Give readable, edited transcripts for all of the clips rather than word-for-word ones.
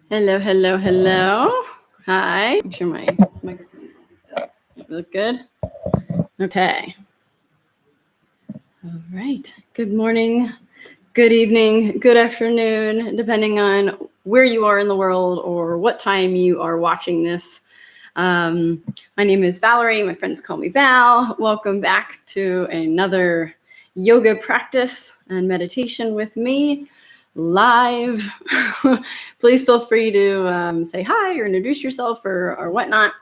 Hello, hello, hello. Hi. Make sure my microphone is up. Look good? Okay. All right. Good morning, good evening, good afternoon, depending on where you are in the world or what time you are watching this. My name is Valerie. My friends call me Val. Welcome back to another yoga practice and meditation with me live. Please feel free to say hi or introduce yourself or whatnot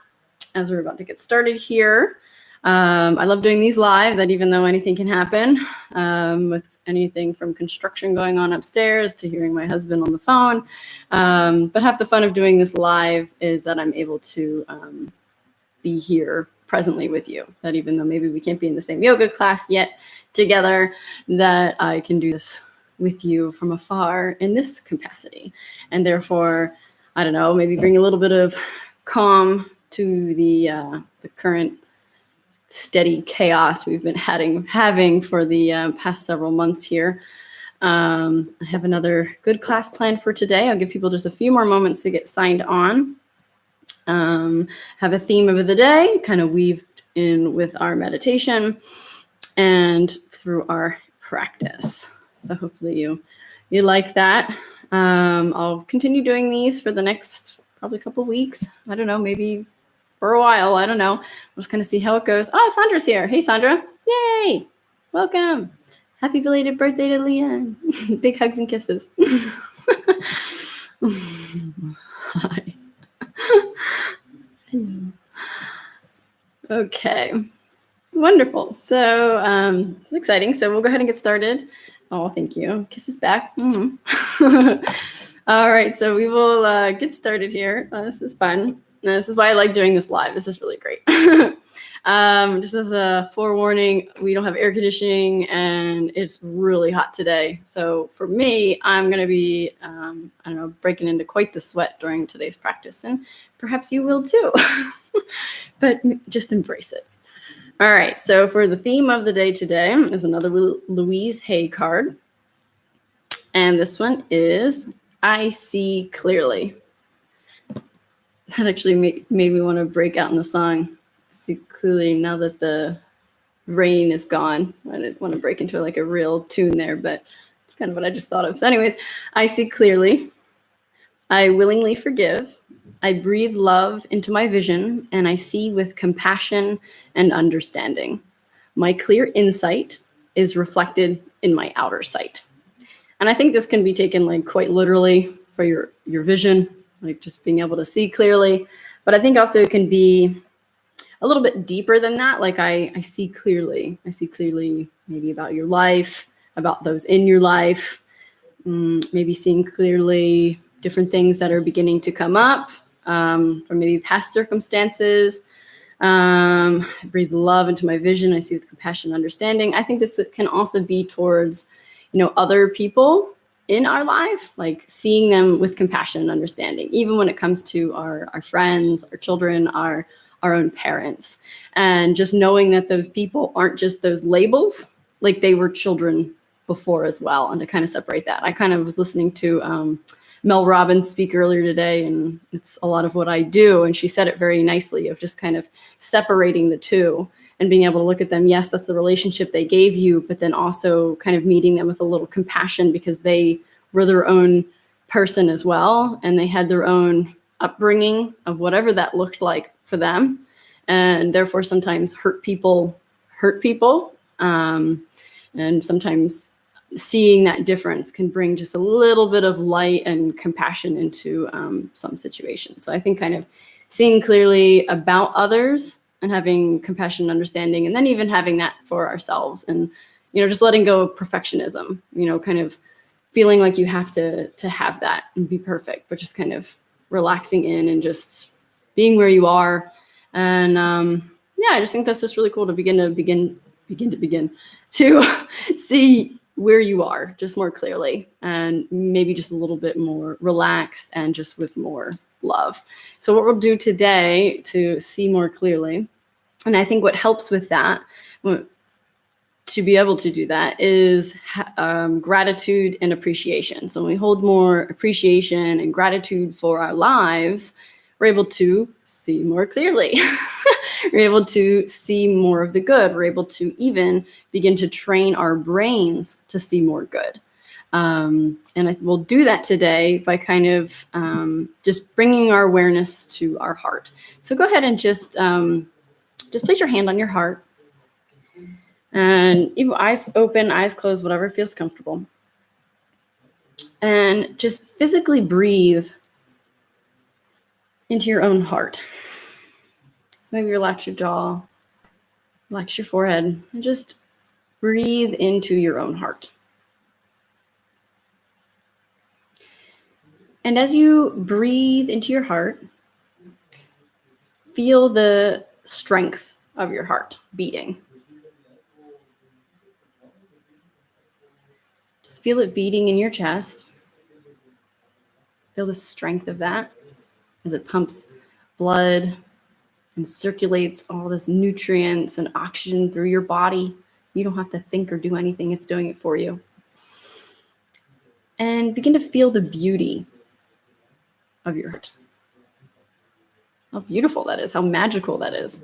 as we're about to get started here. I love doing these live, that even though anything can happen, with anything from construction going on upstairs to hearing my husband on the phone. But half the fun of doing this live is that I'm able to be here presently with you, that even though maybe we can't be in the same yoga class yet together, that I can do this with you from afar in this capacity. And therefore, I don't know, maybe bring a little bit of calm to the current steady chaos we've been having for the past several months here. I have another good class planned for today. I'll give people just a few more moments to get signed on. Have a theme of the day, kind of weaved in with our meditation and through our practice. So hopefully you like that. I'll continue doing these for the next probably couple of weeks. I don't know, maybe for a while. I don't know. We'll just kind of see how it goes. Oh, Sandra's here. Hey, Sandra. Yay. Welcome. Happy belated birthday to Leanne. Big hugs and kisses. Hi. Hello. Okay. Wonderful. So it's exciting. So we'll go ahead and get started. Oh, thank you. Kisses back. All right. So we will get started here. This is fun. And this is why I like doing this live. This is really great. Just as a forewarning, we don't have air conditioning and it's really hot today. So for me, I'm going to be, I don't know, breaking into quite the sweat during today's practice. And perhaps you will too. But just embrace it. All right. So for the theme of the day today is another Louise Hay card. And this one is I See Clearly. That actually made me want to break out in the song. I see clearly now that the rain is gone. I didn't want to break into like a real tune there, but it's kind of what I just thought of. So anyways, I see clearly. I willingly forgive. I breathe love into my vision, and I see with compassion and understanding. My clear insight is reflected in my outer sight. And I think this can be taken like quite literally for your vision, like just being able to see clearly. But I think also it can be a little bit deeper than that. Like I see clearly. I see clearly maybe about your life, about those in your life, maybe seeing clearly different things that are beginning to come up from maybe past circumstances. Breathe love into my vision. I see with compassion and understanding. I think this can also be towards, other people in our life, like seeing them with compassion and understanding, even when it comes to our friends, our children, our own parents, and just knowing that those people aren't just those labels, like they were children before as well, and to kind of separate that. I kind of was listening to Mel Robbins speak earlier today, and it's a lot of what I do, and she said it very nicely of just kind of separating the two and being able to look at them. Yes, that's the relationship they gave you, but then also kind of meeting them with a little compassion because they were their own person as well, and they had their own upbringing of whatever that looked like for them, and therefore sometimes hurt people, and sometimes seeing that difference can bring just a little bit of light and compassion into some situations. So I think kind of seeing clearly about others and having compassion and understanding, and then even having that for ourselves, and just letting go of perfectionism, kind of feeling like you have to have that and be perfect, but just kind of relaxing in and just being where you are. And I just think that's just really cool to begin to see where you are just more clearly, and maybe just a little bit more relaxed and just with more love. So what we'll do today to see more clearly, and I think what helps with that, to be able to do that is gratitude and appreciation. So when we hold more appreciation and gratitude for our lives, we're able to see more clearly. We're able to see more of the good. We're able to even begin to train our brains to see more good. And we'll do that today by kind of just bringing our awareness to our heart. So go ahead and just place your hand on your heart. And even eyes open, eyes closed, whatever feels comfortable. And just physically breathe into your own heart. So maybe relax your jaw, relax your forehead, and just breathe into your own heart. And as you breathe into your heart, feel the strength of your heart beating. Just feel it beating in your chest. Feel the strength of that as it pumps blood and circulates all this nutrients and oxygen through your body. You don't have to think or do anything. It's doing it for you. And begin to feel the beauty of your heart. How beautiful that is, how magical that is.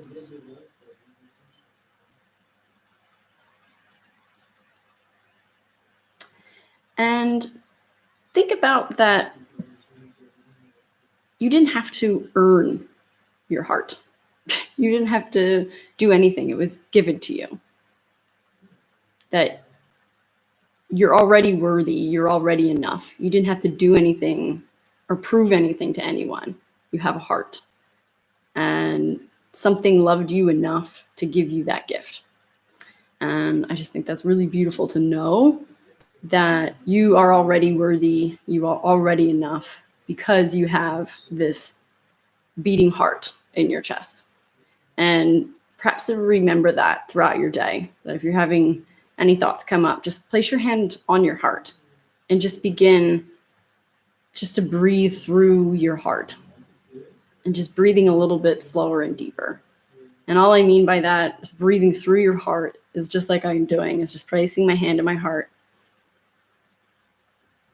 And think about that you didn't have to earn your heart. You didn't have to do anything. It was given to you. That you're already worthy. You're already enough. You didn't have to do anything or prove anything to anyone. You have a heart. And something loved you enough to give you that gift. And I just think that's really beautiful to know that you are already worthy. You are already enough because you have this beating heart in your chest. And perhaps to remember that throughout your day, that if you're having any thoughts come up, just place your hand on your heart and just begin just to breathe through your heart and just breathing a little bit slower and deeper. And all I mean by that is breathing through your heart is just like I'm doing, is just placing my hand in my heart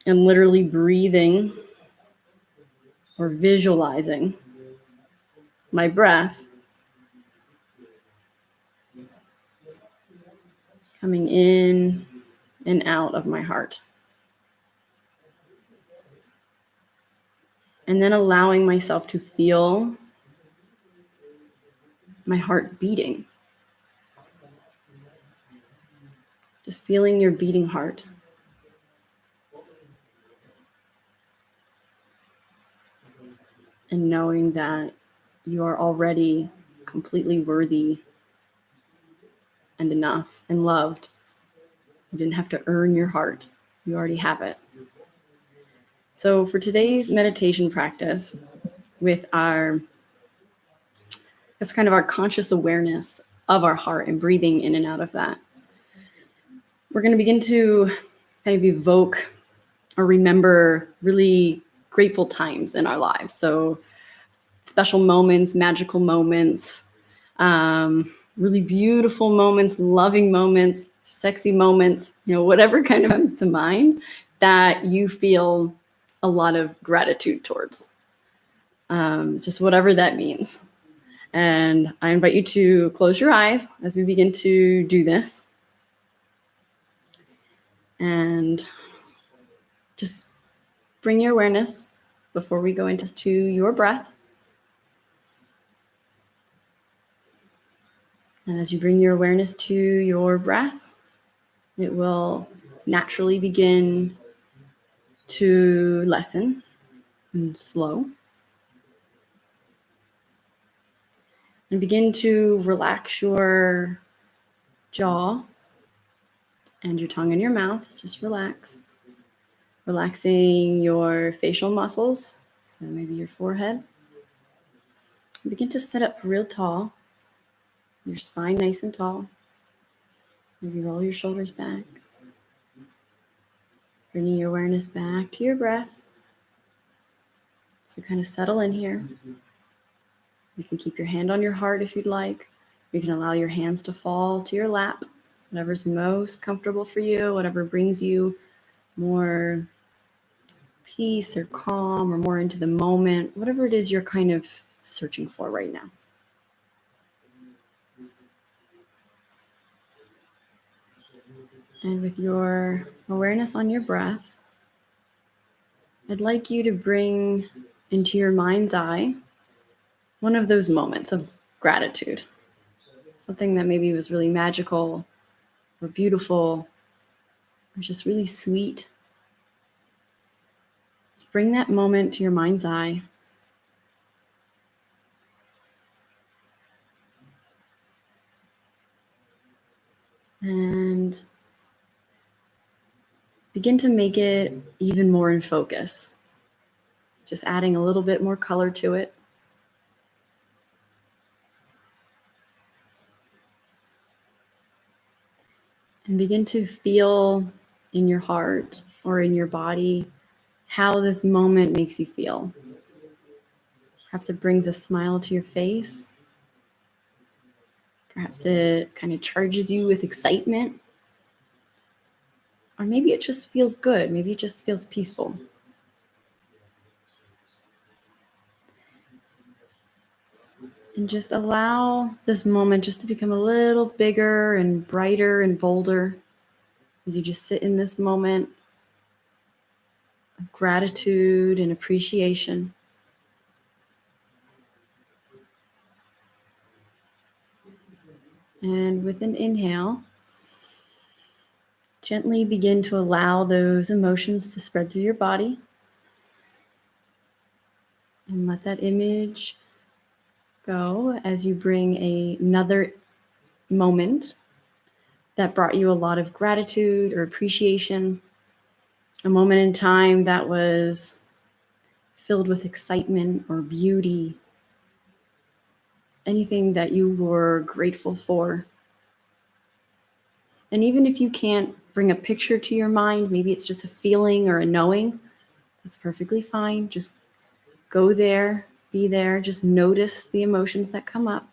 and literally breathing or visualizing my breath coming in and out of my heart. And then allowing myself to feel my heart beating. Just feeling your beating heart. And knowing that you are already completely worthy and enough and loved. You didn't have to earn your heart. You already have it. So for today's meditation practice, with our conscious awareness of our heart and breathing in and out of that, we're going to begin to kind of evoke or remember really grateful times in our lives. So special moments, magical moments, really beautiful moments, loving moments, sexy moments, whatever kind of comes to mind that you feel a lot of gratitude towards. Just whatever that means. And I invite you to close your eyes as we begin to do this. And just bring your awareness before we go into to your breath. And as you bring your awareness to your breath, it will naturally begin to lessen and slow. And begin to relax your jaw and your tongue in your mouth. Just relax. Relaxing your facial muscles, so maybe your forehead. And begin to sit up real tall. Your spine nice and tall. Maybe roll your shoulders back. Bringing your awareness back to your breath. So kind of settle in here. You can keep your hand on your heart if you'd like. You can allow your hands to fall to your lap whatever's most comfortable for you, whatever brings you more peace or calm or more into the moment, whatever it is you're kind of searching for right now. And with your awareness on your breath, I'd like you to bring into your mind's eye one of those moments of gratitude, something that maybe was really magical or beautiful or just really sweet. Just bring that moment to your mind's eye. And begin to make it even more in focus, just adding a little bit more color to it. And begin to feel in your heart or in your body how this moment makes you feel. Perhaps it brings a smile to your face. Perhaps it kind of charges you with excitement. Or maybe it just feels good. Maybe it just feels peaceful. And just allow this moment just to become a little bigger and brighter and bolder as you just sit in this moment of gratitude and appreciation. And with an inhale, gently begin to allow those emotions to spread through your body. And let that image go as you bring another moment that brought you a lot of gratitude or appreciation, a moment in time that was filled with excitement or beauty, anything that you were grateful for. And even if you can't bring a picture to your mind, maybe it's just a feeling or a knowing, that's perfectly fine. Just go there, be there, just notice the emotions that come up.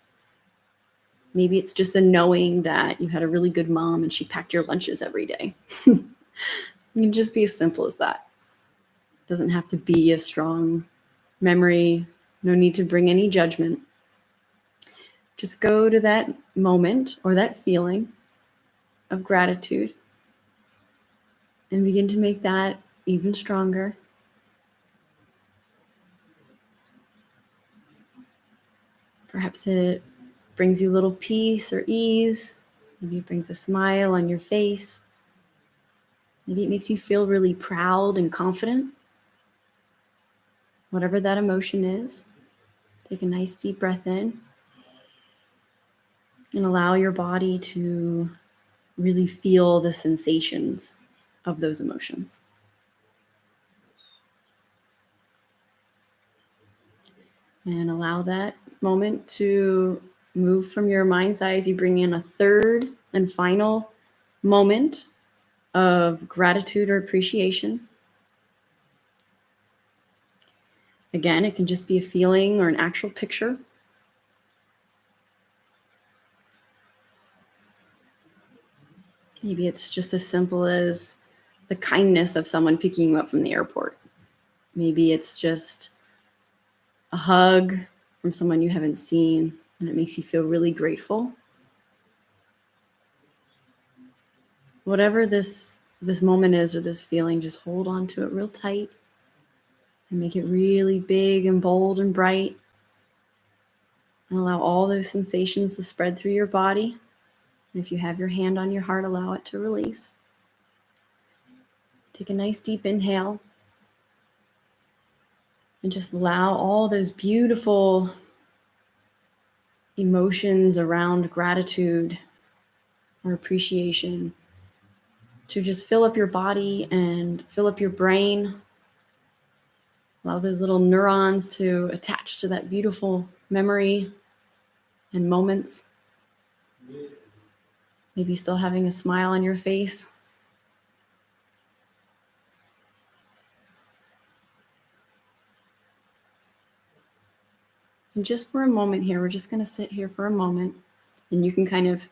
Maybe it's just a knowing that you had a really good mom and she packed your lunches every day. It can just be as simple as that. It doesn't have to be a strong memory. No need to bring any judgment. Just go to that moment or that feeling of gratitude and begin to make that even stronger. Perhaps it brings you a little peace or ease. Maybe it brings a smile on your face. Maybe it makes you feel really proud and confident. Whatever that emotion is, take a nice deep breath in and allow your body to really feel the sensations of those emotions. And allow that moment to move from your mind's eye as you bring in a third and final moment of gratitude or appreciation. Again, it can just be a feeling or an actual picture. Maybe it's just as simple as the kindness of someone picking you up from the airport. Maybe it's just a hug from someone you haven't seen and it makes you feel really grateful. Whatever this moment is or this feeling, just hold on to it real tight and make it really big and bold and bright. And allow all those sensations to spread through your body. And if you have your hand on your heart, allow it to release. Take a nice deep inhale. And just allow all those beautiful emotions around gratitude or appreciation to just fill up your body and fill up your brain. Allow those little neurons to attach to that beautiful memory and moments. Maybe still having a smile on your face. And just for a moment here, we're just going to sit here for a moment and you can kind of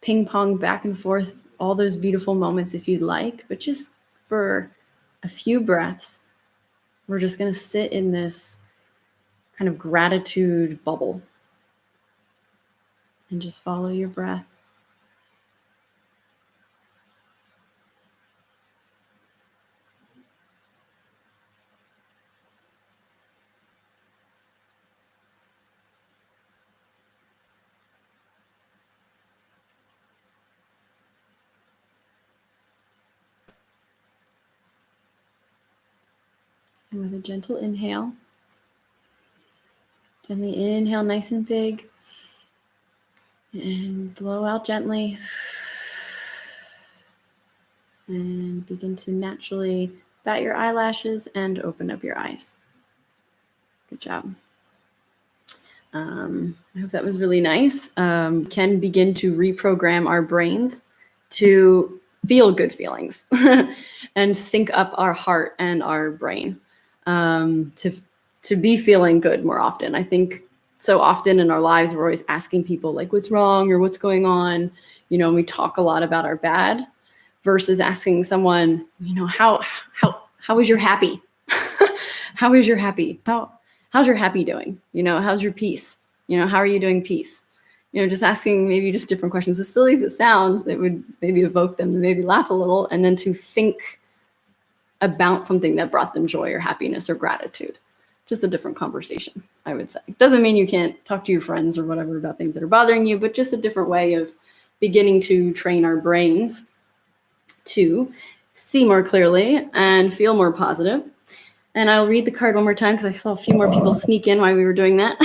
ping pong back and forth all those beautiful moments if you'd like, but just for a few breaths, we're just going to sit in this kind of gratitude bubble and just follow your breath. And with a gentle inhale, gently inhale nice and big and blow out gently. And begin to naturally bat your eyelashes and open up your eyes. Good job. I hope that was really nice. Can begin to reprogram our brains to feel good feelings and sync up our heart and our brain to be feeling good more often. I think so often in our lives, we're always asking people like, what's wrong or what's going on? You know, and we talk a lot about our bad versus asking someone, you know, how is your happy? How is your happy? How's your happy doing? You know, how's your peace? You know, how are you doing peace? You know, just asking maybe just different questions. As silly as it sounds, it would maybe evoke them to maybe laugh a little and then to think about something that brought them joy or happiness or gratitude. Just a different conversation, I would say. Doesn't mean you can't talk to your friends or whatever about things that are bothering you, but just a different way of beginning to train our brains to see more clearly and feel more positive. And I'll read the card one more time because I saw a few more people sneak in while we were doing that.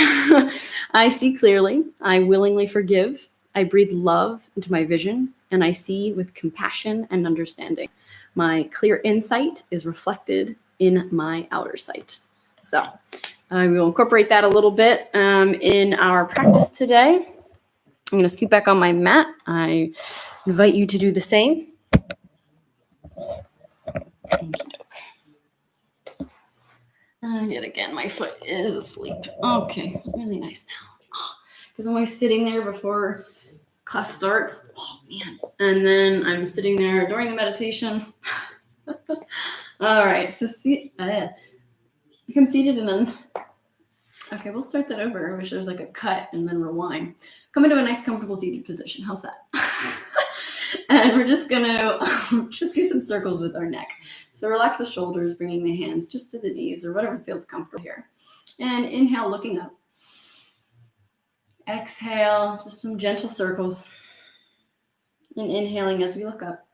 I see clearly. I willingly forgive. I breathe love into my vision, and I see with compassion and understanding. My clear insight is reflected in my outer sight. So we will incorporate that a little bit in our practice today. I'm going to scoot back on my mat. I invite you to do the same. And yet again, my foot is asleep. Okay, really nice now. Because I'm always sitting there before class starts. Oh, man. And then I'm sitting there during the meditation. All right, so see, become seated and then, okay, we'll start that over. I wish there was like a cut and then rewind. Come into a nice, comfortable seated position. How's that? And we're just gonna just do some circles with our neck. So relax the shoulders, bringing the hands just to the knees or whatever feels comfortable here. And inhale, looking up. Exhale, just some gentle circles. And inhaling as we look up.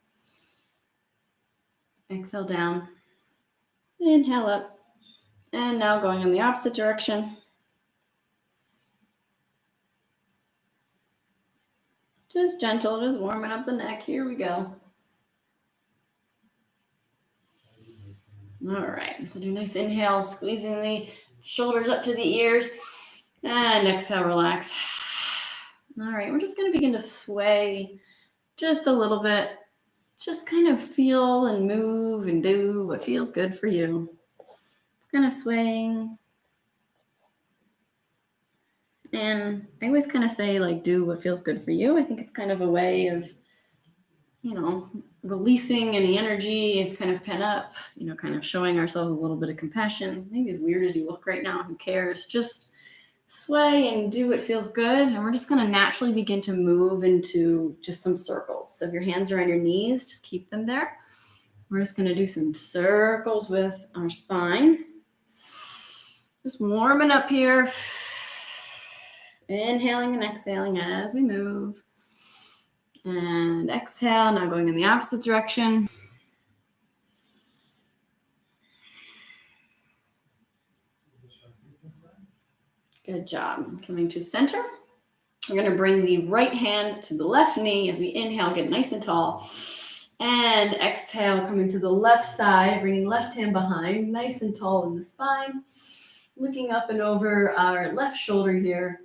Exhale down. Inhale up. And now going in the opposite direction. Just gentle, just warming up the neck. Here we go. All right, so do a nice inhale, squeezing the shoulders up to the ears. And exhale, relax. All right, we're just going to begin to sway just a little bit. Just kind of feel and move and do what feels good for you. It's kind of swaying. And I always kind of say, like, do what feels good for you. I think it's kind of a way of, you know, releasing any energy. It's kind of pent up, you know, kind of showing ourselves a little bit of compassion. Maybe as weird as you look right now, who cares? Just sway and do what feels good. And we're just going to naturally begin to move into just some circles. So if your hands are on your knees, just keep them there. We're just going to do some circles with our spine. Just warming up here. Inhaling and exhaling as we move. And exhale, now going in the opposite direction. Good job. Coming to center. We're going to bring the right hand to the left knee as we inhale, get nice and tall. And exhale, coming to the left side, bringing left hand behind, nice and tall in the spine. Looking up and over our left shoulder here.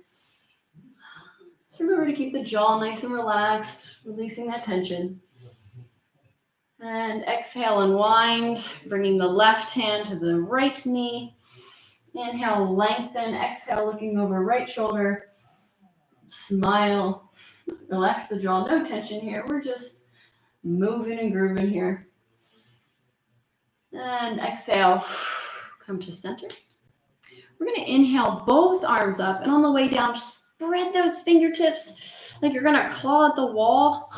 Just remember to keep the jaw nice and relaxed, releasing that tension. And exhale, unwind, bringing the left hand to the right knee. Inhale, lengthen. Exhale, looking over right shoulder. Smile. Relax the jaw, no tension here. We're just moving and grooving here. And exhale, come to center. We're gonna inhale both arms up, and on the way down, spread those fingertips like you're gonna claw at the wall.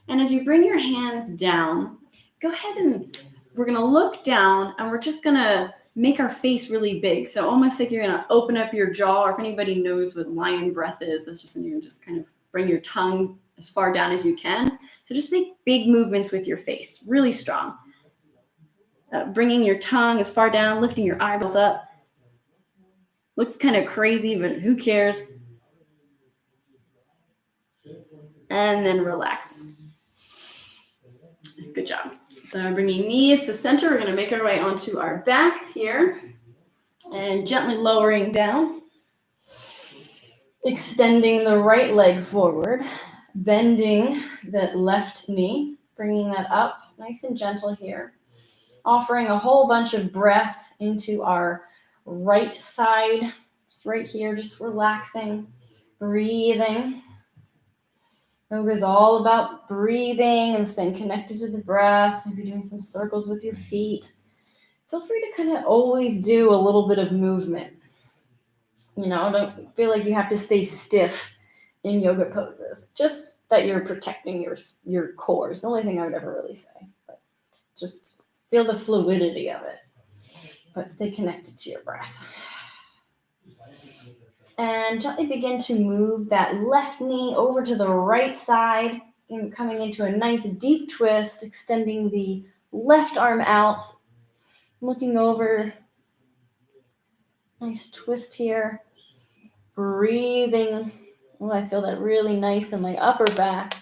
And as you bring your hands down, go ahead and we're gonna look down, and we're just gonna make our face really big. So almost like you're gonna open up your jaw, or if anybody knows what lion breath is, that's just when you just kind of bring your tongue as far down as you can. So just make big movements with your face, really strong. Bringing your tongue as far down, lifting your eyeballs up. Looks kind of crazy, but who cares? And then relax. Good job. So bringing knees to center, we're going to make our way onto our backs here and gently lowering down. Extending the right leg forward, bending the left knee, bringing that up nice and gentle here. Offering a whole bunch of breath into our right side, just right here, just relaxing, breathing. Yoga is all about breathing and staying connected to the breath. Maybe doing some circles with your feet. Feel free to kind of always do a little bit of movement. Don't feel like you have to stay stiff in yoga poses. Just that you're protecting your core is the only thing I would ever really say. But just feel the fluidity of it, but stay connected to your breath. And gently begin to move that left knee over to the right side, and coming into a nice deep twist, extending the left arm out, looking over. Nice twist here. Breathing. Oh, I feel that really nice in my upper back.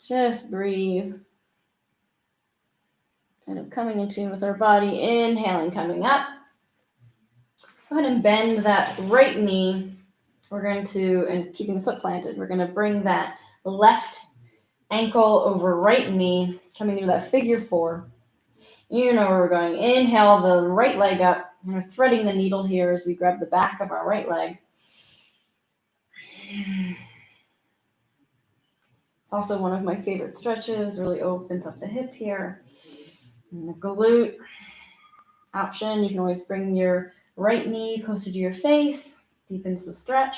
Just breathe. Kind of coming in tune with our body. Inhaling, coming up. Go ahead and bend that right knee. We're going to, and keeping the foot planted, we're going to bring that left ankle over right knee, coming into that figure four. You know where we're going. Inhale the right leg up. We're threading the needle here as we grab the back of our right leg. It's also one of my favorite stretches. Really opens up the hip here. And the glute option. You can always bring your right knee closer to your face. Deepens the stretch.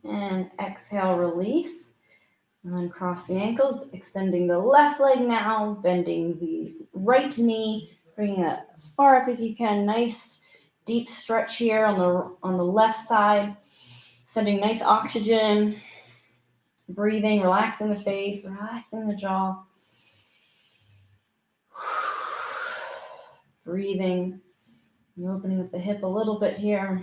And exhale, release. And then cross the ankles, extending the left leg now, bending the right knee, bringing that as far up as you can. Nice deep stretch here on the left side. Sending nice oxygen. Breathing, relaxing the face, relaxing the jaw. Breathing. And opening up the hip a little bit here.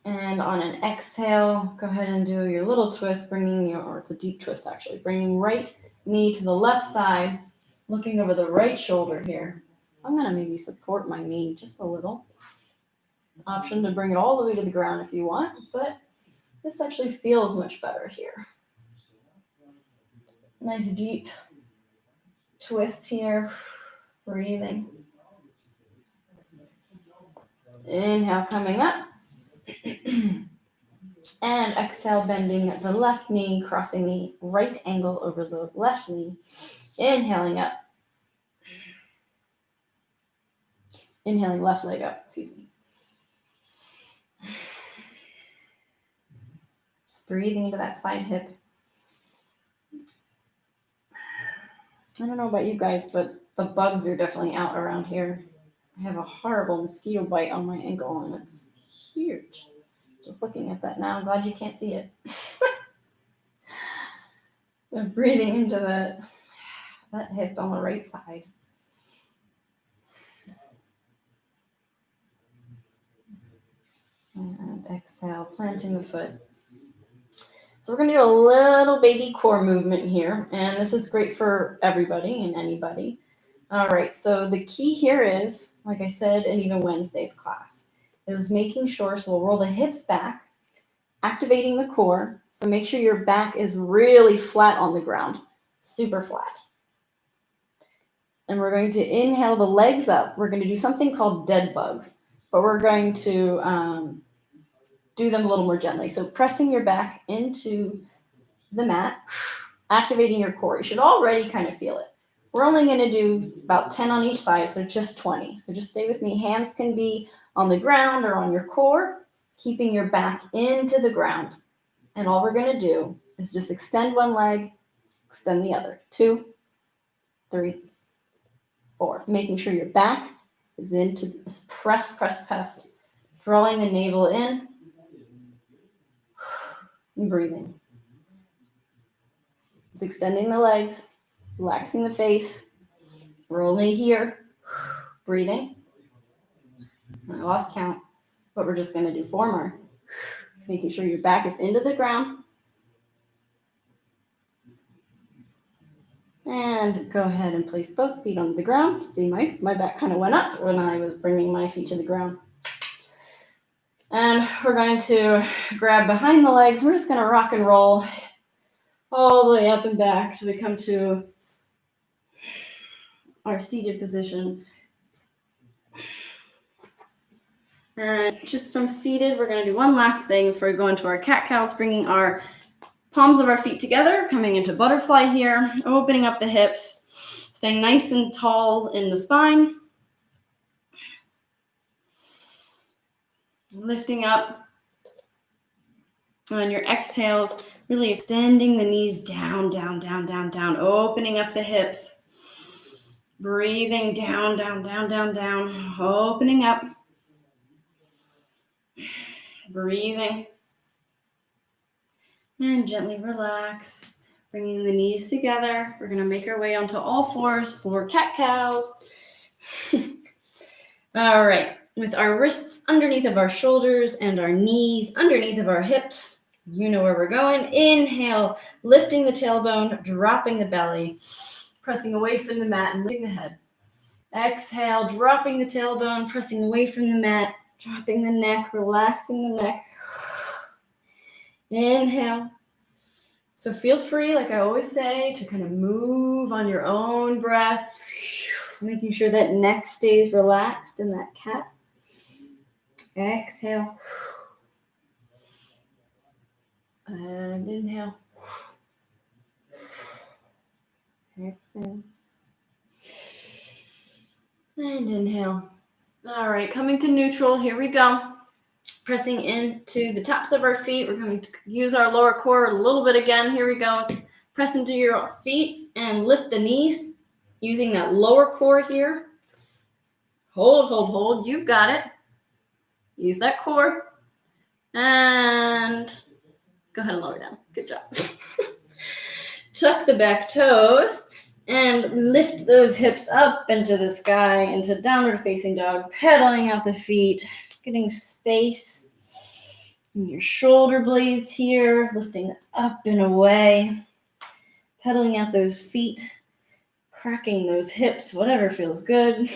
And on an exhale, go ahead and do your little twist, or it's a deep twist actually, bringing right knee to the left side, looking over the right shoulder here. I'm going to maybe support my knee just a little. Option to bring it all the way to the ground if you want, but this actually feels much better here. Nice deep twist here, breathing. Inhale, coming up. And exhale, bending the left knee, crossing the right ankle over the left knee. Inhaling up. Inhaling left leg up, excuse me. Just breathing into that side hip. I don't know about you guys, but the bugs are definitely out around here. I have a horrible mosquito bite on my ankle, and it's huge. Just looking at that now, I'm glad you can't see it. Breathing into that hip on the right side. And exhale, planting the foot. So we're going to do a little baby core movement here, and this is great for everybody and anybody. All right, so the key here is, like I said in even Wednesday's class, is making sure, so we'll roll the hips back, activating the core. So make sure your back is really flat on the ground, super flat. And we're going to inhale the legs up. We're going to do something called dead bugs, but we're going to do them a little more gently. So pressing your back into the mat, activating your core. You should already kind of feel it. We're only going to do about 10 on each side, so just 20. So just stay with me. Hands can be on the ground or on your core, keeping your back into the ground. And all we're going to do is just extend one leg, extend the other. 2, 3, 4. Making sure your back is into press, press, press. Drawing the navel in and breathing. It's extending the legs, relaxing the face. We're only here, breathing. I lost count, but we're just going to do 4 more. Making sure your back is into the ground. And go ahead and place both feet on the ground. See, my back kind of went up when I was bringing my feet to the ground. And we're going to grab behind the legs. We're just going to rock and roll all the way up and back till we come to our seated position. And just from seated, we're going to do one last thing before we go into our cat-cows, bringing our palms of our feet together, coming into butterfly here, opening up the hips, staying nice and tall in the spine. Lifting up on your exhales, really extending the knees down, down, down, down, down, opening up the hips, breathing down, down, down, down, down, opening up, breathing, and gently relax, bringing the knees together. We're going to make our way onto all fours for cat-cows. All right. With our wrists underneath of our shoulders and our knees underneath of our hips. You know where we're going. Inhale, lifting the tailbone, dropping the belly, pressing away from the mat and lifting the head. Exhale, dropping the tailbone, pressing away from the mat, dropping the neck, relaxing the neck. Inhale. So feel free, like I always say, to kind of move on your own breath, making sure that neck stays relaxed in that cat. Exhale. And inhale. Exhale. And inhale. All right, coming to neutral. Here we go. Pressing into the tops of our feet. We're going to use our lower core a little bit again. Here we go. Press into your feet and lift the knees using that lower core here. Hold, hold, hold. You've got it. Use that core. And go ahead and lower down. Good job. Tuck the back toes and lift those hips up into the sky, into downward facing dog, pedaling out the feet, getting space in your shoulder blades here, lifting up and away, pedaling out those feet, cracking those hips, whatever feels good.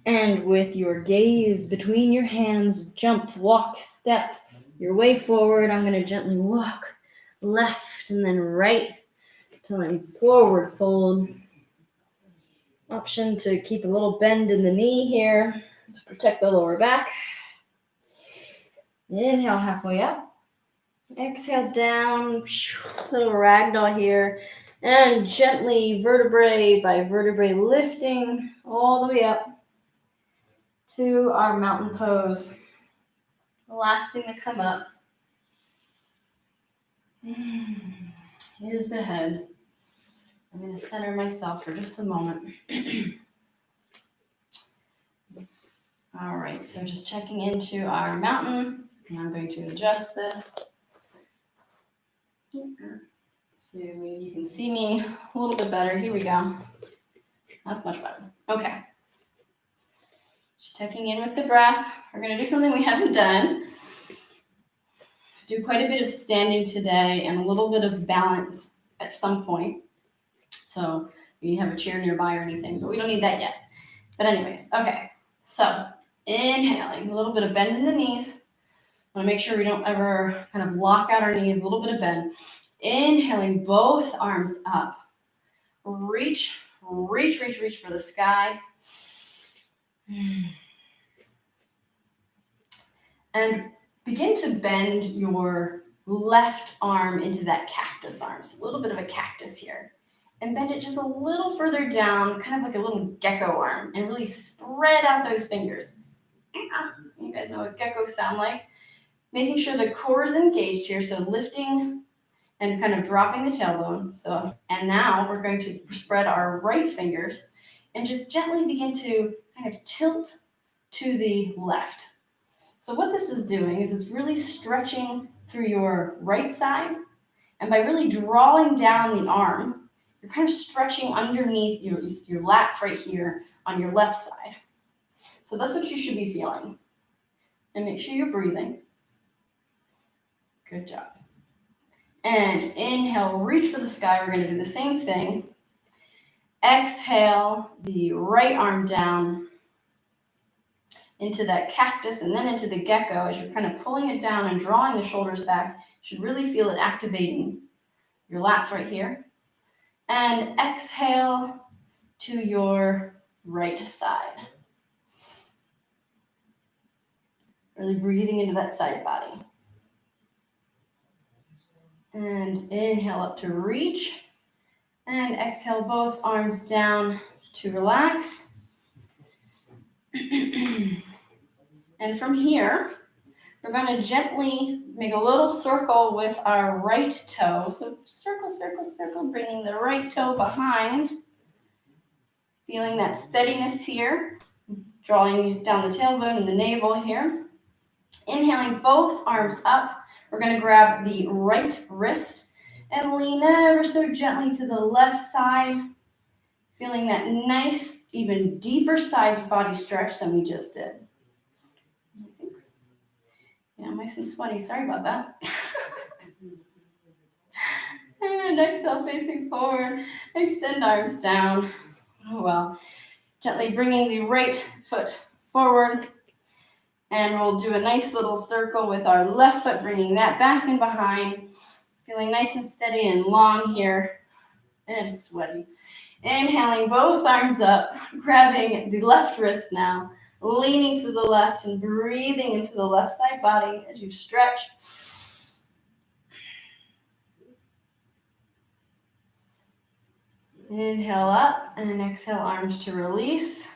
And with your gaze between your hands, jump, walk, step your way forward. I'm going to gently walk left and then right till I'm forward fold. Option to keep a little bend in the knee here to protect the lower back. Inhale halfway up. Exhale down. Little ragdoll here. And gently vertebrae by vertebrae lifting all the way up to our mountain pose. The last thing to come up is the head. I'm going to center myself for just a moment. All right, so just checking into our mountain, and I'm going to adjust this. So maybe you can see me a little bit better. Here we go. That's much better. Okay. Just checking in with the breath. We're going to do something we haven't done. Do quite a bit of standing today and a little bit of balance at some point. So you have a chair nearby or anything, but we don't need that yet. But anyways, okay. So inhaling, a little bit of bend in the knees. I want to make sure we don't ever kind of lock out our knees, a little bit of bend. Inhaling both arms up. Reach, reach, reach, reach for the sky. And begin to bend your left arm into that cactus arm. So a little bit of a cactus here. And bend it just a little further down, kind of like a little gecko arm, and really spread out those fingers. You guys know what geckos sound like. Making sure the core is engaged here, so lifting and kind of dropping the tailbone. So, and now we're going to spread our right fingers and just gently begin to kind of tilt to the left. So what this is doing is it's really stretching through your right side, and by really drawing down the arm, you're kind of stretching underneath your lats right here on your left side. So that's what you should be feeling. And make sure you're breathing. Good job. And inhale, reach for the sky. We're going to do the same thing. Exhale, the right arm down into that cactus and then into the gecko. As you're kind of pulling it down and drawing the shoulders back, you should really feel it activating your lats right here. And exhale to your right side. Really breathing into that side body. And inhale up to reach. And exhale both arms down to relax. And from here, we're going to gently make a little circle with our right toe. So circle, circle, circle, bringing the right toe behind. Feeling that steadiness here. Drawing down the tailbone and the navel here. Inhaling both arms up. We're going to grab the right wrist and lean ever so gently to the left side. Feeling that nice, even deeper sides body stretch than we just did. Yeah, I'm nice and sweaty. Sorry about that. And exhale, facing forward. Extend arms down. Oh, well. Gently bringing the right foot forward. And we'll do a nice little circle with our left foot, bringing that back and behind. Feeling nice and steady and long here. And sweaty. Inhaling both arms up, grabbing the left wrist now, leaning to the left and breathing into the left side body as you stretch. Inhale up and exhale, arms to release.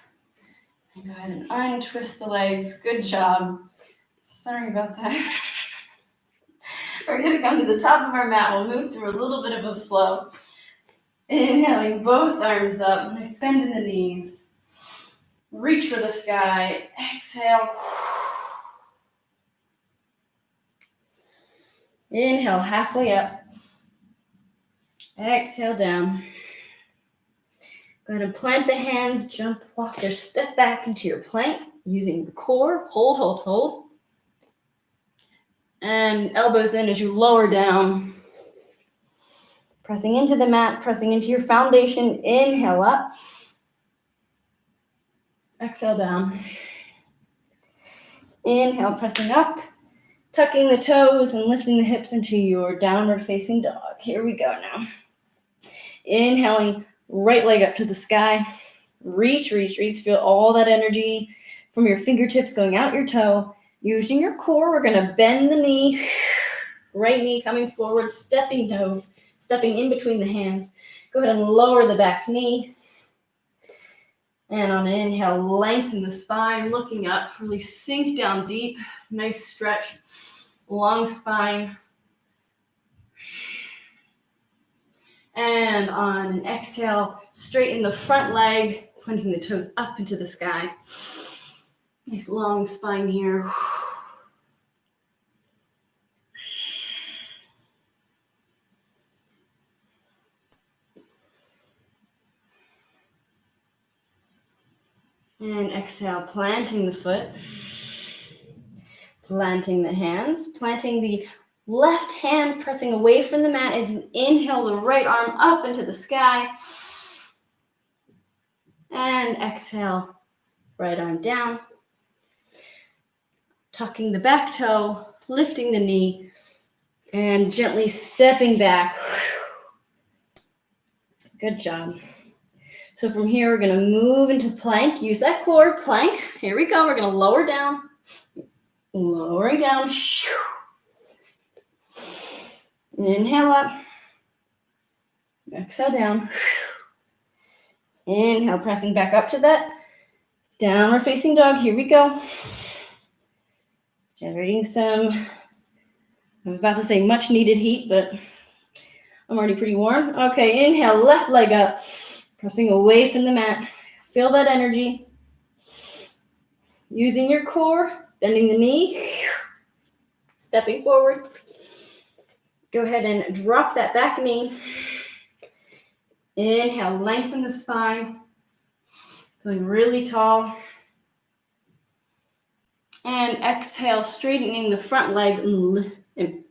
And go ahead and untwist the legs. Good job. Sorry about that. We're going to come to the top of our mat. We'll move through a little bit of a flow. Inhaling both arms up. Nice bend in the knees. Reach for the sky. Exhale. Inhale, halfway up. Exhale down. Go ahead and plant the hands, jump, walk, or step back into your plank using your core. Hold, hold, hold. And elbows in as you lower down. Pressing into the mat, pressing into your foundation. Inhale up. Exhale down. Inhale, pressing up. Tucking the toes and lifting the hips into your downward facing dog. Here we go now. Inhaling, right leg up to the sky. Reach, reach, reach. Feel all that energy from your fingertips going out your toe. Using your core, we're going to bend the knee. Right knee coming forward, stepping in between the hands. Go ahead and lower the back knee. And on an inhale, lengthen the spine, looking up. Really sink down deep. Nice stretch. Long spine. And on an exhale, straighten the front leg, pointing the toes up into the sky. Nice long spine here. And exhale, planting the foot, planting the hands, planting the left hand, pressing away from the mat as you inhale the right arm up into the sky. And exhale, Right arm down. Tucking the back toe, lifting the knee, and gently stepping back. Good job. So from here, we're going to move into plank. Use that core, plank. Here we go. We're going to lower down. Lowering down. Inhale up. Exhale down. Inhale, pressing back up to that downward facing dog. Here we go. Generating some, I was about to say much needed heat, but I'm already pretty warm. Okay, inhale, left leg up, pressing away from the mat. Feel that energy. Using your core, bending the knee, stepping forward. Go ahead and drop that back knee. Inhale, lengthen the spine. Feeling really tall. And exhale, straightening the front leg and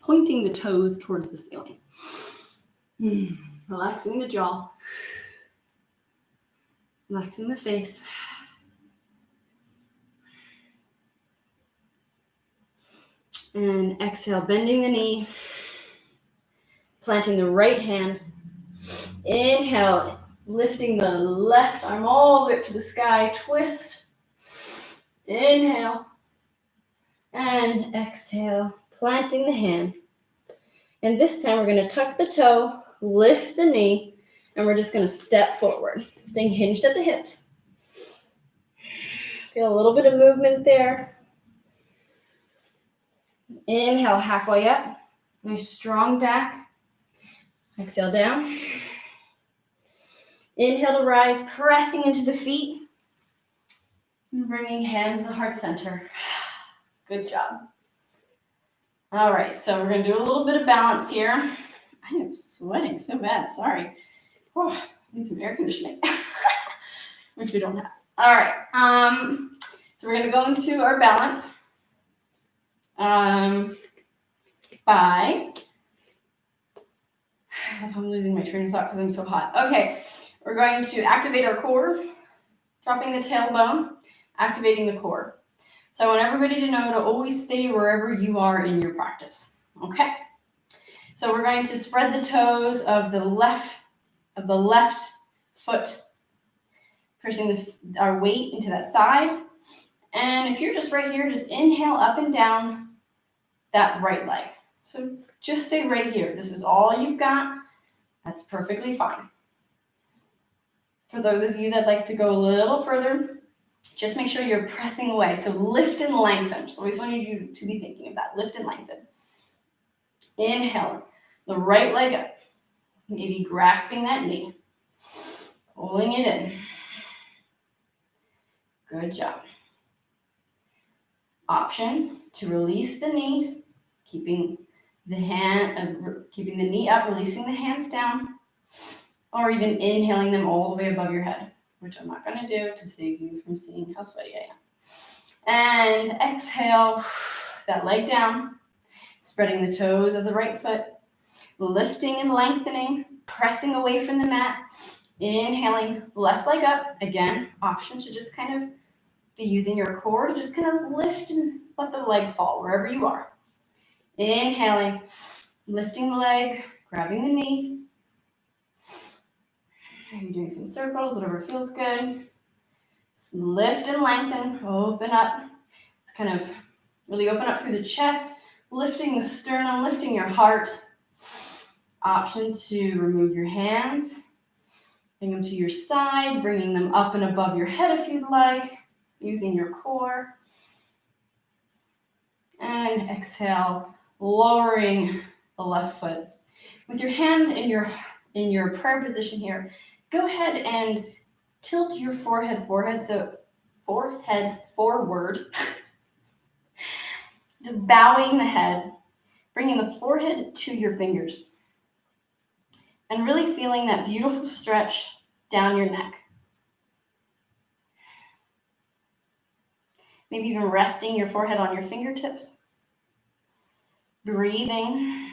pointing the toes towards the ceiling. Relaxing the jaw. Relaxing the face. And exhale, bending the knee. Planting the right hand. Inhale, lifting the left arm all the way up to the sky. Twist. Inhale. And exhale, planting the hand. And this time we're going to tuck the toe, lift the knee, and we're just going to step forward, staying hinged at the hips. Feel a little bit of movement there. Inhale, halfway up. Nice strong back. Exhale down. Inhale to rise, pressing into the feet. And bringing hands to heart center. Good job. All right, so we're going to do a little bit of balance here. I am sweating so bad, sorry. Oh, need some air conditioning, which we don't have. All right, so we're going to go into our balance by, I'm losing my train of thought because I'm so hot. Okay, we're going to activate our core, dropping the tailbone, activating the core. So I want everybody to know to always stay wherever you are in your practice. Okay. So we're going to spread the toes of the left foot, pushing our weight into that side. And if you're just right here, just inhale up and down that right leg. So just stay right here. This is all you've got. That's perfectly fine. For those of you that like to go a little further, just make sure you're pressing away. So lift and lengthen. So I always wanted you to be thinking of that. Lift and lengthen. Inhale. The right leg up. Maybe grasping that knee. Pulling it in. Good job. Option to release the knee. Keeping the knee up, releasing the hands down. Or even inhaling them all the way above your head, which I'm not going to do to save you from seeing how sweaty I am. And exhale, that leg down, spreading the toes of the right foot, lifting and lengthening, pressing away from the mat, inhaling, left leg up. Again, option to just kind of be using your core to just kind of lift and let the leg fall wherever you are. Inhaling, lifting the leg, grabbing the knee. Maybe doing some circles, whatever feels good. Lift and lengthen, open up. It's kind of really open up through the chest, lifting the sternum, lifting your heart. Option to remove your hands, bring them to your side, bringing them up and above your head if you'd like, using your core. And exhale, lowering the left foot. With your hand in your prayer position here, go ahead and tilt your forehead forward. So forehead forward. Just bowing the head, bringing the forehead to your fingers. And really feeling that beautiful stretch down your neck. Maybe even resting your forehead on your fingertips. Breathing.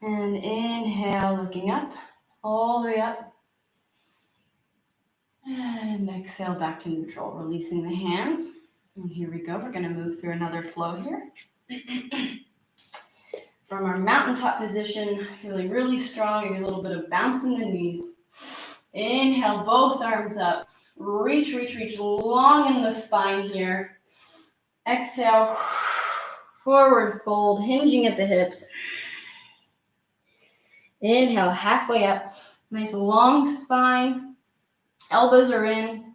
And inhale. Inhale, looking up, all the way up. And exhale back to neutral, releasing the hands. And here we go. We're going to move through another flow here. From our mountaintop position, feeling really strong, maybe a little bit of bounce in the knees. Inhale, both arms up. Reach, reach, reach long in the spine here. Exhale, forward fold, hinging at the hips. Inhale, halfway up. Nice long spine. Elbows are in.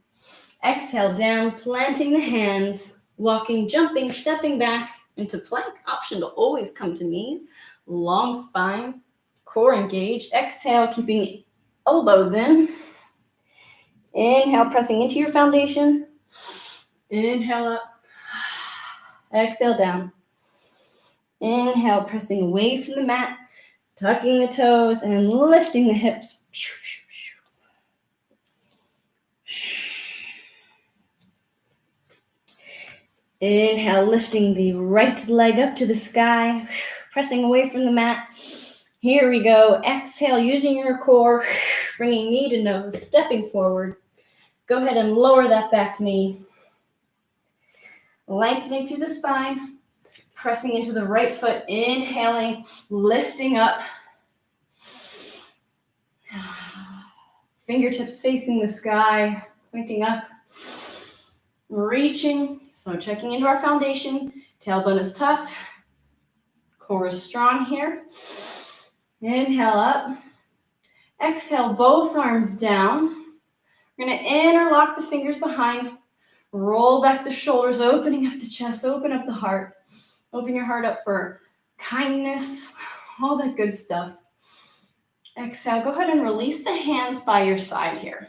Exhale, down, planting the hands, walking, jumping, stepping back into plank. Option to always come to knees. Long spine, core engaged. Exhale, keeping elbows in. Inhale, pressing into your foundation. Inhale up. Exhale down. Inhale, pressing away from the mat, tucking the toes and lifting the hips. Inhale, lifting the right leg up to the sky, pressing away from the mat. Here we go. Exhale, using your core, bringing knee to nose, stepping forward. Go ahead and lower that back knee. Lengthening through the spine, pressing into the right foot, inhaling, lifting up. Fingertips facing the sky, pointing up, reaching. So checking into our foundation, tailbone is tucked, core is strong here. Inhale up. Exhale, both arms down. We're going to interlock the fingers behind. Roll back the shoulders, opening up the chest, open up the heart. Open your heart up for kindness, all that good stuff. Exhale, go ahead and release the hands by your side here.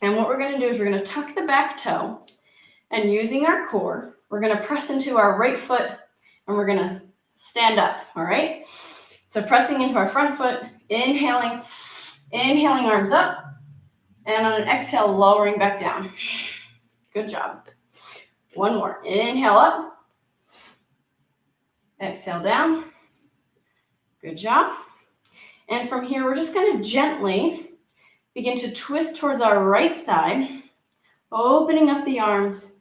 And what we're going to do is we're going to tuck the back toe. And using our core, we're going to press into our right foot and we're going to stand up, all right? So pressing into our front foot, inhaling arms up, and on an exhale, lowering back down. Good job. One more. Inhale up. Exhale down. Good job. And from here, we're just going to gently begin to twist towards our right side, opening up the arms.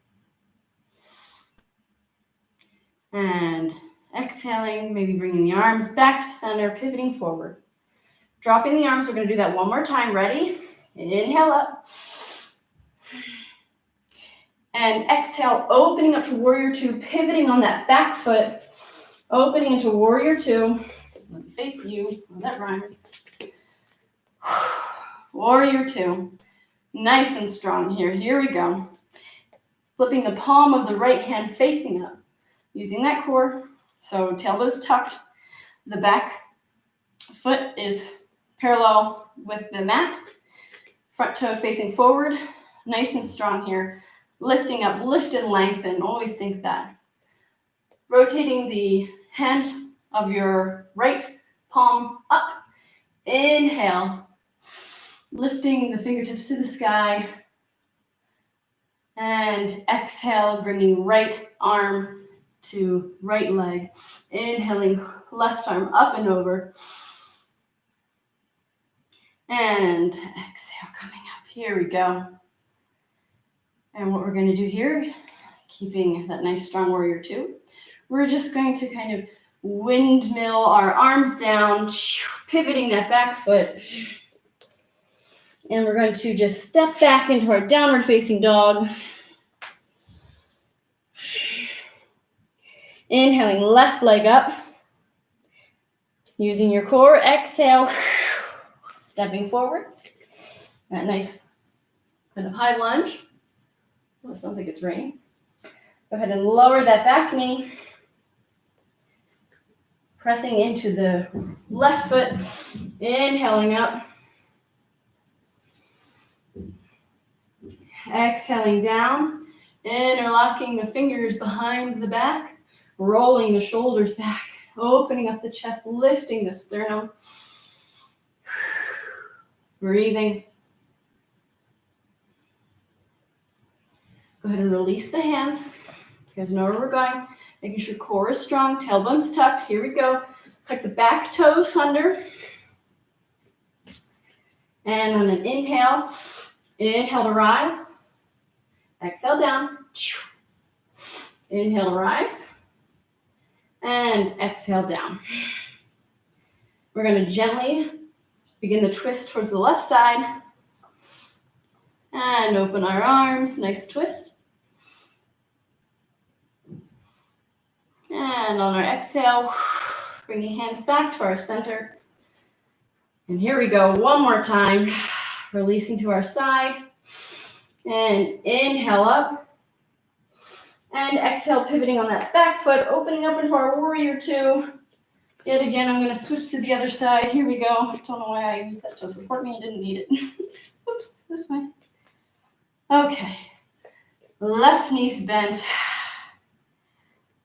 And exhaling, maybe bringing the arms back to center, pivoting forward. Dropping the arms, we're going to do that one more time. Ready? Inhale up. And exhale, opening up to warrior two, pivoting on that back foot, opening into warrior two. Let me face you. Oh, that rhymes. Warrior two. Nice and strong here. Here we go. Flipping the palm of the right hand facing up. Using that core, so tailbone's tucked, the back foot is parallel with the mat, front toe facing forward, nice and strong here, lifting up, lift and lengthen, always think that. Rotating the hand of your right palm up, inhale, lifting the fingertips to the sky, and exhale, bringing right arm to right leg. Inhaling, left arm up and over. And exhale, coming up. Here we go. And what we're going to do here, keeping that nice strong warrior two, we're just going to kind of windmill our arms down, pivoting that back foot. And we're going to just step back into our downward facing dog. Inhaling, left leg up. Using your core, exhale, stepping forward. That nice kind of high lunge. Oh, it sounds like it's raining. Go ahead and lower that back knee. Pressing into the left foot, inhaling up. Exhaling down, interlocking the fingers behind the back. Rolling the shoulders back, opening up the chest, lifting the sternum. Breathing. Go ahead and release the hands. You guys know where we're going. Making sure core is strong, tailbone's tucked. Here we go. Tuck the back toes under. And on an inhale to rise. Exhale down. Inhale to rise. And exhale down. We're going to gently begin the twist towards the left side. And open our arms. Nice twist. And on our exhale, bring the hands back to our center. And here we go. One more time. Releasing to our side. And inhale up. And exhale, pivoting on that back foot, opening up into our warrior two. Yet again, I'm going to switch to the other side. Here we go. Don't know why I used that to support me. I didn't need it. Oops, this way. Okay. Left knee's bent.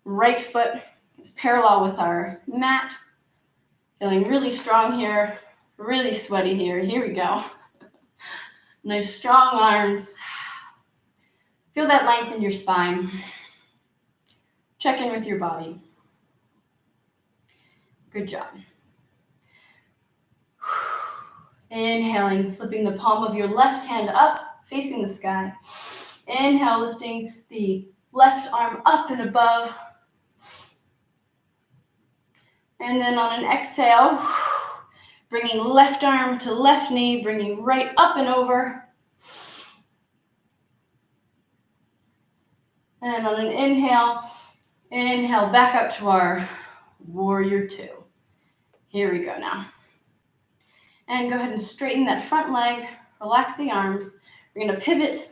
Right foot is parallel with our mat. Feeling really strong here. Really sweaty here. Here we go. Nice strong arms. Feel that length in your spine. Check in with your body. Good job. Inhaling, flipping the palm of your left hand up, facing the sky. Inhale, lifting the left arm up and above. And then on an exhale, bringing left arm to left knee, bringing right up and over. And on an inhale, inhale back up to our warrior two. Here we go now. And go ahead and straighten that front leg, relax the arms. We're going to pivot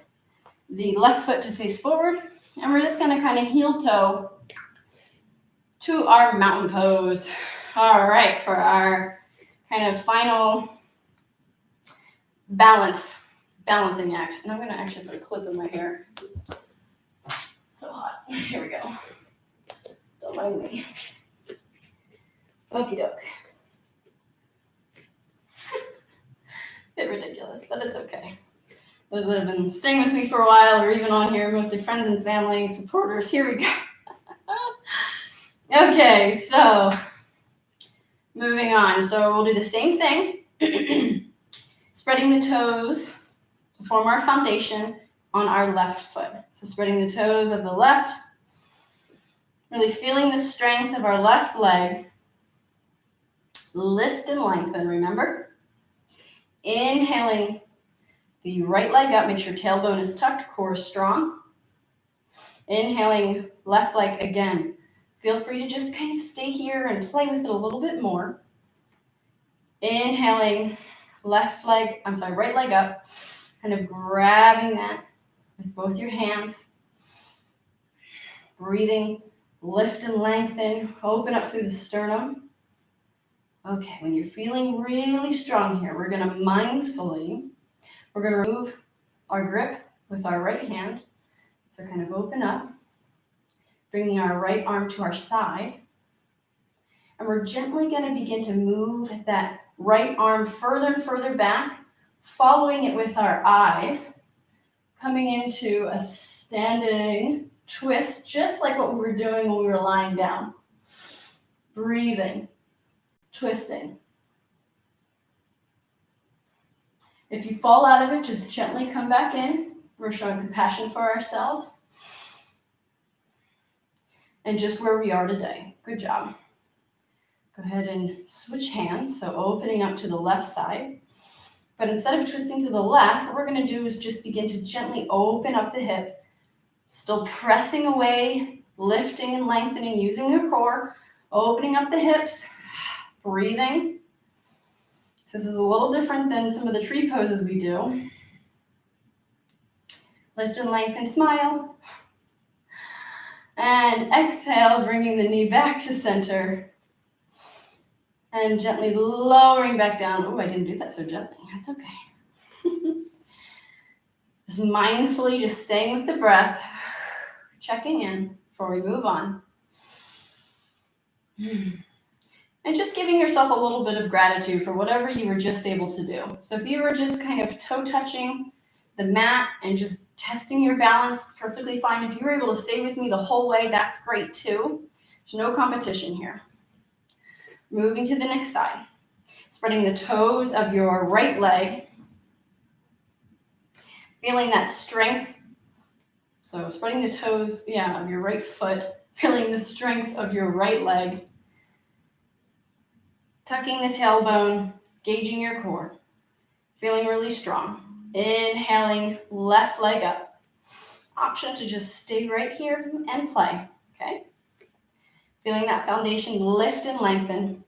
the left foot to face forward, and we're just going to kind of heel toe to our mountain pose. All right, for our kind of final balancing act. And I'm going to actually put a clip in my hair. It's so hot. Here we go. Don't mind me. Okie doke. Bit ridiculous, but it's okay. Those that have been staying with me for a while or even on here, mostly friends and family, supporters, here we go. Okay, so moving on. So we'll do the same thing. Spreading the toes to form our foundation on our left foot. So spreading the toes of the left, really feeling the strength of our left leg. Lift and lengthen, remember? Inhaling the right leg up, make sure tailbone is tucked, core is strong. Inhaling left leg again. Feel free to just kind of stay here and play with it a little bit more. Inhaling right leg up, kind of grabbing that with both your hands. Breathing, lift and lengthen, open up through the sternum. Okay, when you're feeling really strong here, we're going to remove our grip with our right hand. So kind of open up, bringing our right arm to our side. And we're gently going to begin to move that right arm further and further back, following it with our eyes, coming into a standing twist, just like what we were doing when we were lying down. Breathing. Twisting. If you fall out of it, just gently come back in. We're showing compassion for ourselves. And just where we are today. Good job. Go ahead and switch hands. So opening up to the left side. But instead of twisting to the left, what we're going to do is just begin to gently open up the hip. Still pressing away, lifting and lengthening, using your core. Opening up the hips. Breathing. This is a little different than some of the tree poses we do. Lift and lengthen, smile. And exhale, bringing the knee back to center. And gently lowering back down. Oh, I didn't do that so gently. That's okay. Just mindfully just staying with the breath. Checking in before we move on. And just giving yourself a little bit of gratitude for whatever you were just able to do. So if you were just kind of toe touching the mat and just testing your balance, it's perfectly fine. If you were able to stay with me the whole way, that's great too. There's no competition here. Moving to the next side. Spreading the toes of your right leg. Feeling that strength. So spreading the toes, of your right foot. Feeling the strength of your right leg. Tucking the tailbone, gauging your core. Feeling really strong. Inhaling, left leg up. Option to just stay right here and play, okay? Feeling that foundation lift and lengthen.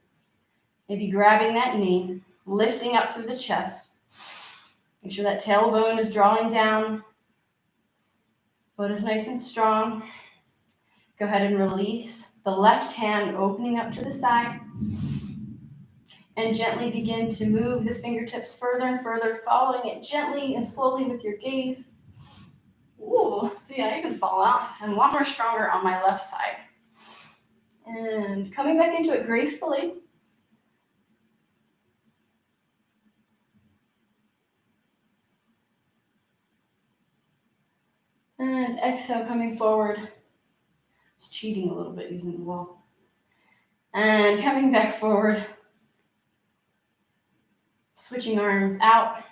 Maybe grabbing that knee, lifting up through the chest. Make sure that tailbone is drawing down. Foot is nice and strong. Go ahead and release the left hand, opening up to the side. And gently begin to move the fingertips further and further, following it gently and slowly with your gaze. Ooh, see, I even fall out. So I'm a lot more stronger on my left side. And coming back into it gracefully. And exhale, coming forward. It's cheating a little bit using the wall. And coming back forward. Switching arms out.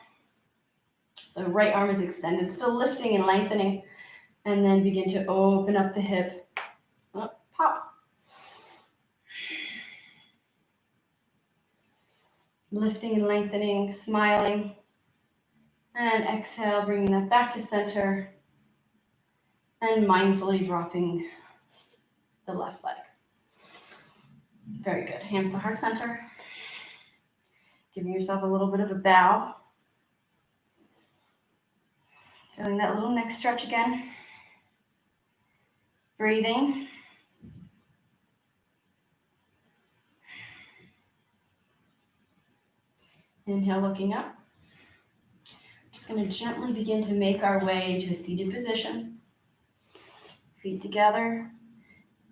So right arm is extended, still lifting and lengthening. And then begin to open up the hip. Oh, pop. Lifting and lengthening, smiling. And exhale, bringing that back to center. And mindfully dropping the left leg. Very good. Hands to heart center. Giving yourself a little bit of a bow. Feeling that little neck stretch again. Breathing. Inhale, looking up. Just going to gently begin to make our way to a seated position. Feet together.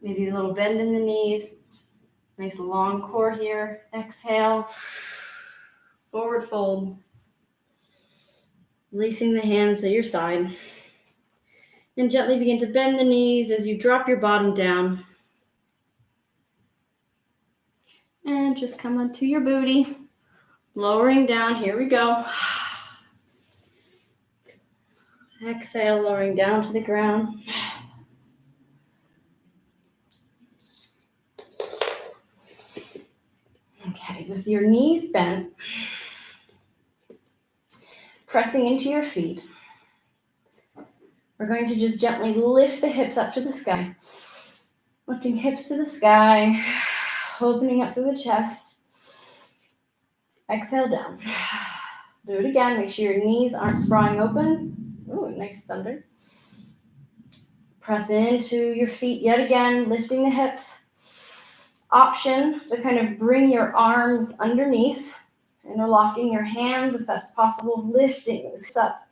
Maybe a little bend in the knees. Nice long core here. Exhale. Forward fold. Releasing the hands at your side. And gently begin to bend the knees as you drop your bottom down. And just come onto your booty. Lowering down. Here we go. Exhale, lowering down to the ground. Okay, with your knees bent, pressing into your feet, we're going to just gently lift the hips up to the sky. Lifting hips to the sky, opening up through the chest. Exhale down. Do it again. Make sure your knees aren't sprawling open. Ooh, nice thunder. Press into your feet yet again, lifting the hips. Option to kind of bring your arms underneath, interlocking your hands if that's possible, lifting this up,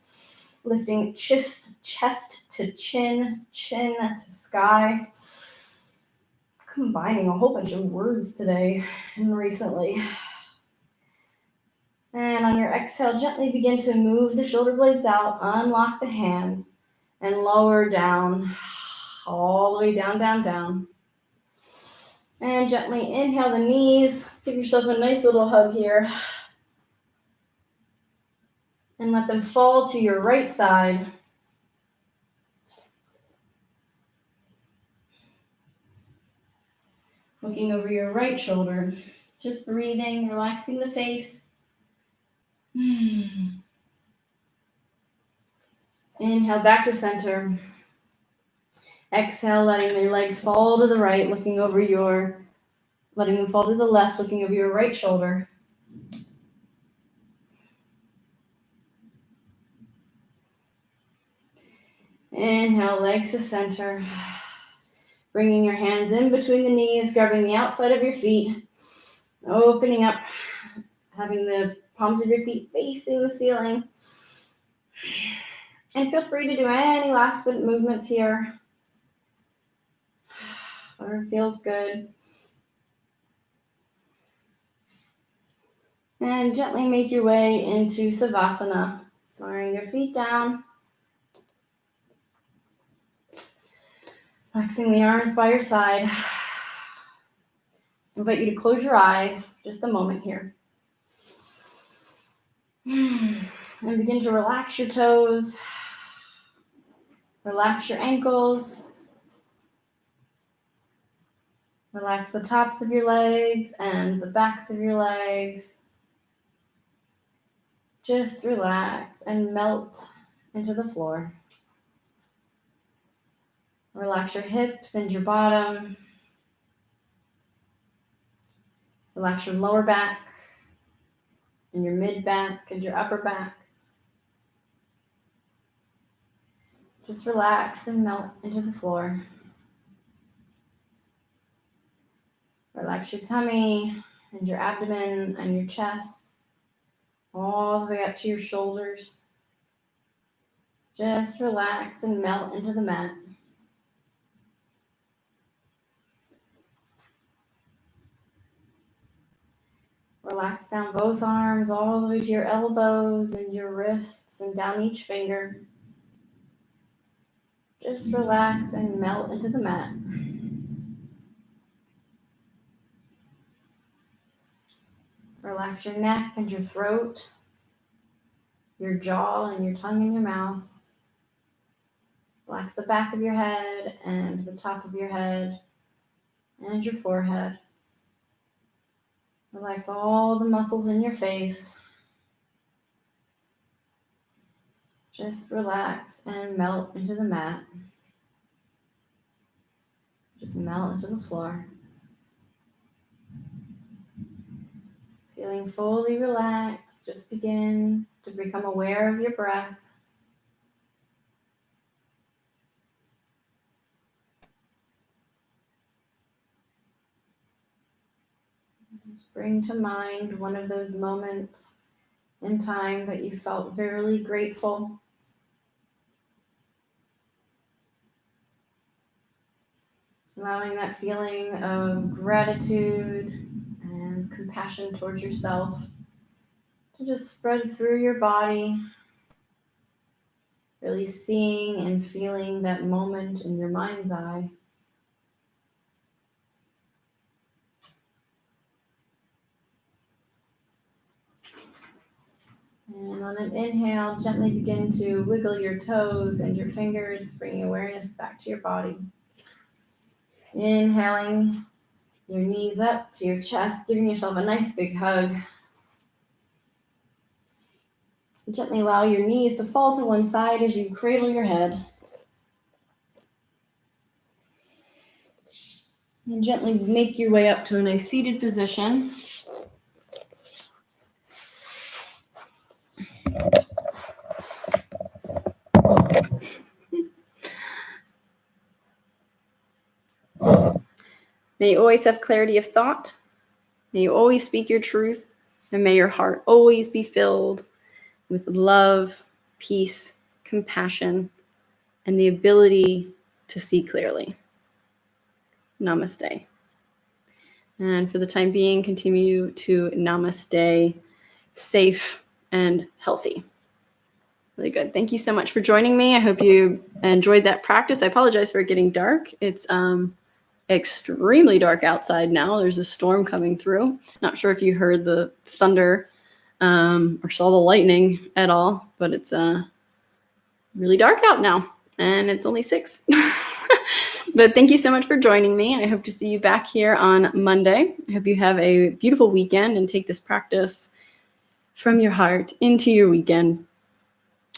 lifting chest to chin, chin to sky. Combining a whole bunch of words today and recently. And on your exhale, gently begin to move the shoulder blades out, unlock the hands, and lower down, all the way down, down, down. And gently inhale the knees. Give yourself a nice little hug here. And let them fall to your right side. Looking over your right shoulder. Just breathing, relaxing the face. Inhale back to center. Exhale, letting the legs fall to the right, letting them fall to the left, looking over your right shoulder. Inhale, legs to center. Bringing your hands in between the knees, grabbing the outside of your feet, opening up, having the palms of your feet facing the ceiling. And feel free to do any last minute movements here. Whatever feels good. And gently make your way into Savasana. Lowering your feet down. Flexing the arms by your side. invite you to close your eyes just a moment here. And begin to relax your toes. Relax your ankles. Relax the tops of your legs and the backs of your legs. Just relax and melt into the floor. Relax your hips and your bottom. Relax your lower back and your mid back and your upper back. Just relax and melt into the floor. Relax your tummy and your abdomen and your chest, all the way up to your shoulders. Just relax and melt into the mat. Relax down both arms all the way to your elbows and your wrists and down each finger. Just relax and melt into the mat. Relax your neck and your throat, your jaw and your tongue and your mouth. Relax the back of your head and the top of your head and your forehead. Relax all the muscles in your face. Just relax and melt into the mat. Just melt into the floor. Feeling fully relaxed, just begin to become aware of your breath. Just bring to mind one of those moments in time that you felt very grateful. Allowing that feeling of gratitude and compassion towards yourself to just spread through your body, really seeing and feeling that moment in your mind's eye. And on an inhale, gently begin to wiggle your toes and your fingers, bringing awareness back to your body. Inhaling your knees up to your chest, giving yourself a nice big hug. Gently allow your knees to fall to one side as you cradle your head. And gently make your way up to a nice seated position. May you always have clarity of thought. May you always speak your truth. And may your heart always be filled with love, peace, compassion, and the ability to see clearly. Namaste. And for the time being, continue to namaste, safe and healthy. Really good. Thank you so much for joining me. I hope you enjoyed that practice. I apologize for it getting dark. It's extremely dark outside now. There's a storm coming through. Not sure if you heard the thunder or saw the lightning at all, but it's really dark out now, and it's only 6. But thank you so much for joining me. I hope to see you back here on Monday. I hope you have a beautiful weekend and take this practice from your heart into your weekend.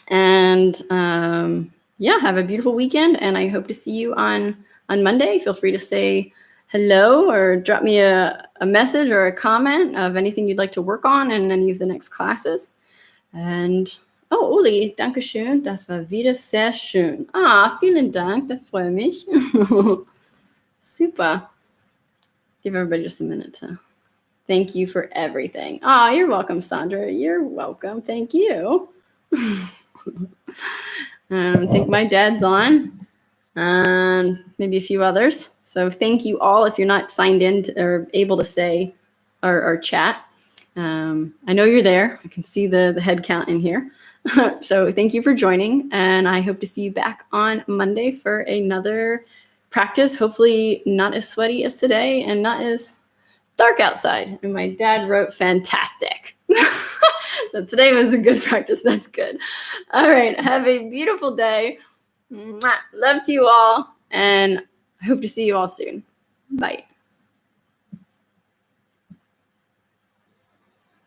And have a beautiful weekend. And I hope to see you on Monday. Feel free to say hello or drop me a message or a comment of anything you'd like to work on in any of the next classes. And Uli, danke schön, das war wieder sehr schön. Vielen Dank, das freut mich. Super. Give everybody just a minute to thank you for everything. You're welcome, Sandra. You're welcome. Thank you. I think my dad's on. And maybe a few others. So thank you all. If you're not signed in or able to say or chat, I know you're there. I can see the head count in here. So thank you for joining. And I hope to see you back on Monday for another practice. Hopefully not as sweaty as today and not as dark outside. And my dad wrote fantastic. So today was a good practice. That's good. All right. Have a beautiful day. Mwah. Love to you all. And I hope to see you all soon. Bye.